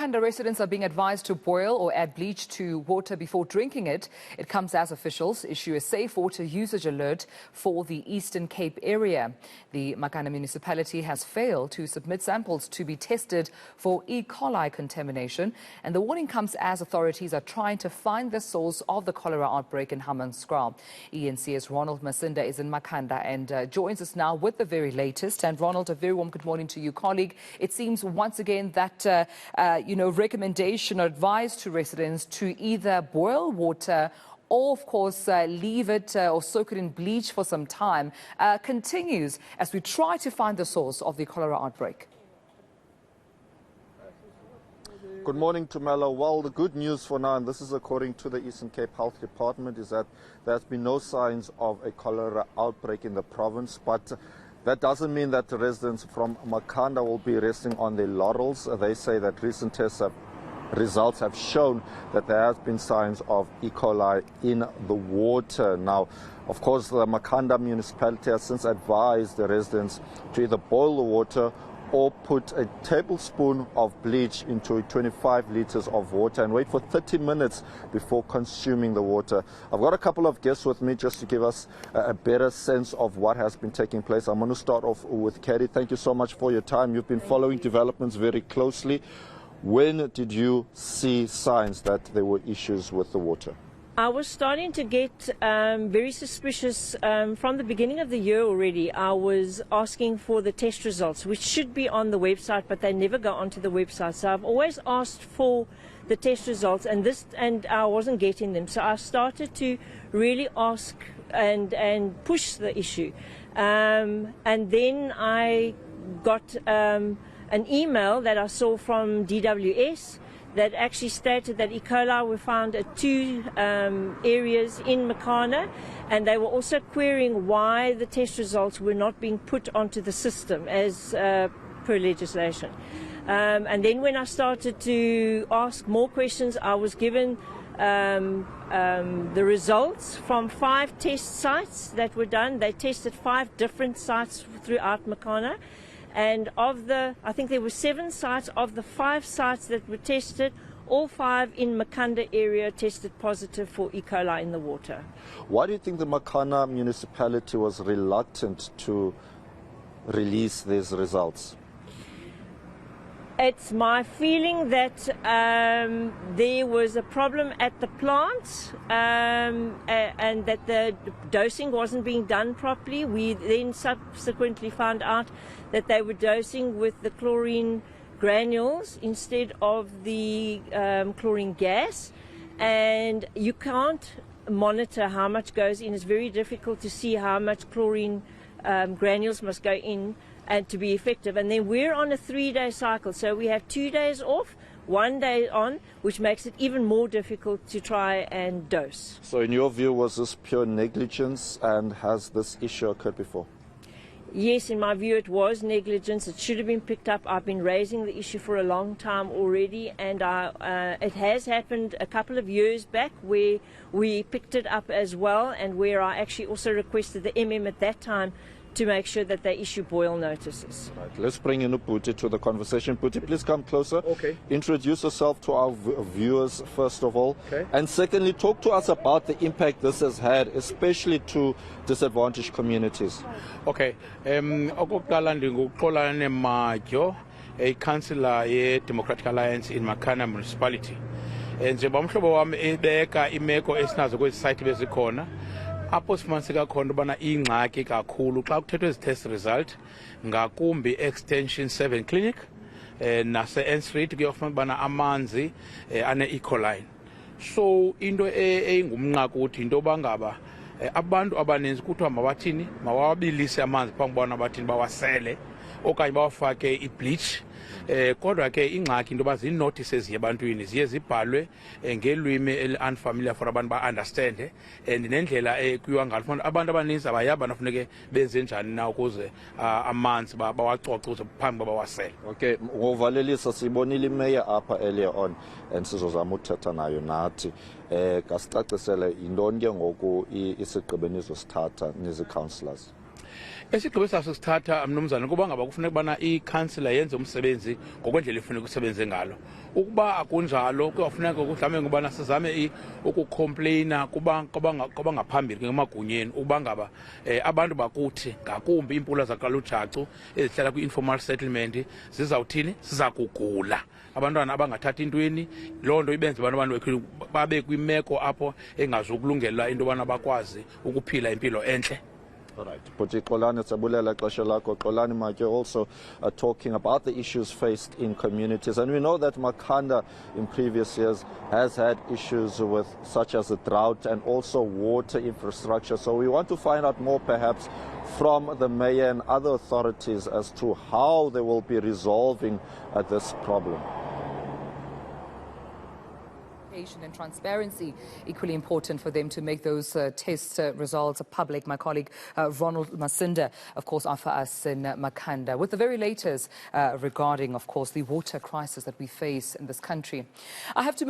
Makhanda, residents are being advised to boil or add bleach to water before drinking it. It comes as officials issue a safe water usage alert for the Eastern Cape area. The Makana Municipality has failed to submit samples to be tested for E.coli contamination. And the warning comes as authorities are trying to find the source of the cholera outbreak in Hammanskraal. eNCA's Ronald Masinda is in Makhanda and joins us now with the very latest. And Ronald, a very warm good morning to you, colleague. It seems once again that recommendation or advice to residents to either boil water or, of course, leave it or soak it in bleach for some time continues as we try to find the source of the cholera outbreak. Good morning, Tumelo. Well, the good news for now, and this is according to the Eastern Cape Health Department, is that there's been no signs of a cholera outbreak in the province, but that doesn't mean that the residents from Makhanda will be resting on their laurels. They say that recent results have shown that there has been signs of E. coli in the water. Now, of course, the Makhanda Municipality has since advised the residents to either boil the water or put a tablespoon of bleach into 25 liters of water and wait for 30 minutes before consuming the water. I've got a couple of guests with me just to give us a better sense of what has been taking place. I'm going to start off with Kerry. Thank you so much for your time. You've been following developments very closely. When did you see signs that there were issues with the water? I was starting to get very suspicious from the beginning of the year already. I was asking for the test results, which should be on the website, but they never go onto the website. So I've always asked for the test results, and I wasn't getting them. So I started to really ask and push the issue. And then I got an email that I saw from DWS that actually stated that E. coli were found at 2 areas in Makana, and they were also querying why the test results were not being put onto the system as per legislation. And then when I started to ask more questions, I was given the results from 5 test sites that were done. They tested 5 different sites throughout Makana. And I think there were 7 sites. Of the 5 sites that were tested, all 5 in Makhanda area tested positive for E. coli in the water. Why do you think the Makana Municipality was reluctant to release these results? It's my feeling that there was a problem at the plant and that the dosing wasn't being done properly. We then subsequently found out that they were dosing with the chlorine granules instead of the chlorine gas. And you can't monitor how much goes in. It's very difficult to see how much chlorine granules must go in and to be effective. And then we're on a 3-day cycle, so we have 2 days off, 1 day on, which makes it even more difficult to try and dose. So in your view, was this pure negligence, and has this issue occurred before? Yes, in my view it was negligence. It should have been picked up. I've been raising the issue for a long time already, and it has happened a couple of years back where we picked it up as well, and where I actually also requested the at that time to make sure that they issue boil notices. Right. Let's bring in Puti to the conversation. Puti, please come closer. Okay. Introduce yourself to our viewers, first of all. Okay. And secondly, talk to us about the impact this has had, especially to disadvantaged communities. Okay. Okokuqala ndinguxolana neMajo, councillor ye-Democratic Alliance in Makana Municipality. Njengoba umhlobo wami ebeka imeko esinazo kwezi site bezikhona, apho sifumaniseka khona ubana ingxaki kakhulu xa kuthethwa ezi test result, ngakumbi extension 7 clinic nase-N Street kuyofuna ubana amanzi ane-E. coli. So into engumnqaku uthi into bangaba abantu abaninzi kuthiwa mabathini mawabilise amanzi phambi bona bathini bawasele okanye bawafake ibleach. Kodwa ke ingxaki into bazinotices ziye ebantwini ziye zibhalwe ngelwimi eli-unfamiliar for abantu ba-understande, and nendlela kuyiwa ngalo abantu abaninzi abayaba nafuneke benze njani na ukuze amanzi bawacoce ukuze phambi bawasele. Okay, ngovalelisa sibonile imeya apha earlier on and sizozama uthetha nayo nathi kasicacisele yintoni ke ngoku isigqibo nizosithatha nizi-councillors. Esigqibo sasithatha mnumzana kuba ngaba kufuneka bana ikhansila yenze umsebenzi ngokwendlela efuneka usebenze ngalo. Ukuba akunjalo kuyafuneka kuhlame ngubana sizame ukucomplaina kuba ngaphambili ngemagunyeni ukuba ngaba abantu bakuthi ngakumbi impula zakalujacu ezihlala kwi-informal settlement zizawuthini sizakugula abantwana abangathatha intweni loo nto ibenze abantu babe kwimeko apho engazukulungela into yobana bakwazi ukuphila impilo entle. All right. Bhuti Xolani, Sabulela xesha lakho. Xolani Matyo also talking about the issues faced in communities. And we know that Makhanda in previous years has had issues with such as the drought and also water infrastructure. So we want to find out more perhaps from the mayor and other authorities as to how they will be resolving this problem. And transparency, equally important for them to make those test results public. My colleague Ronald Masinda, of course, are for us in Makhanda with the very latest regarding, of course, the water crisis that we face in this country. I have to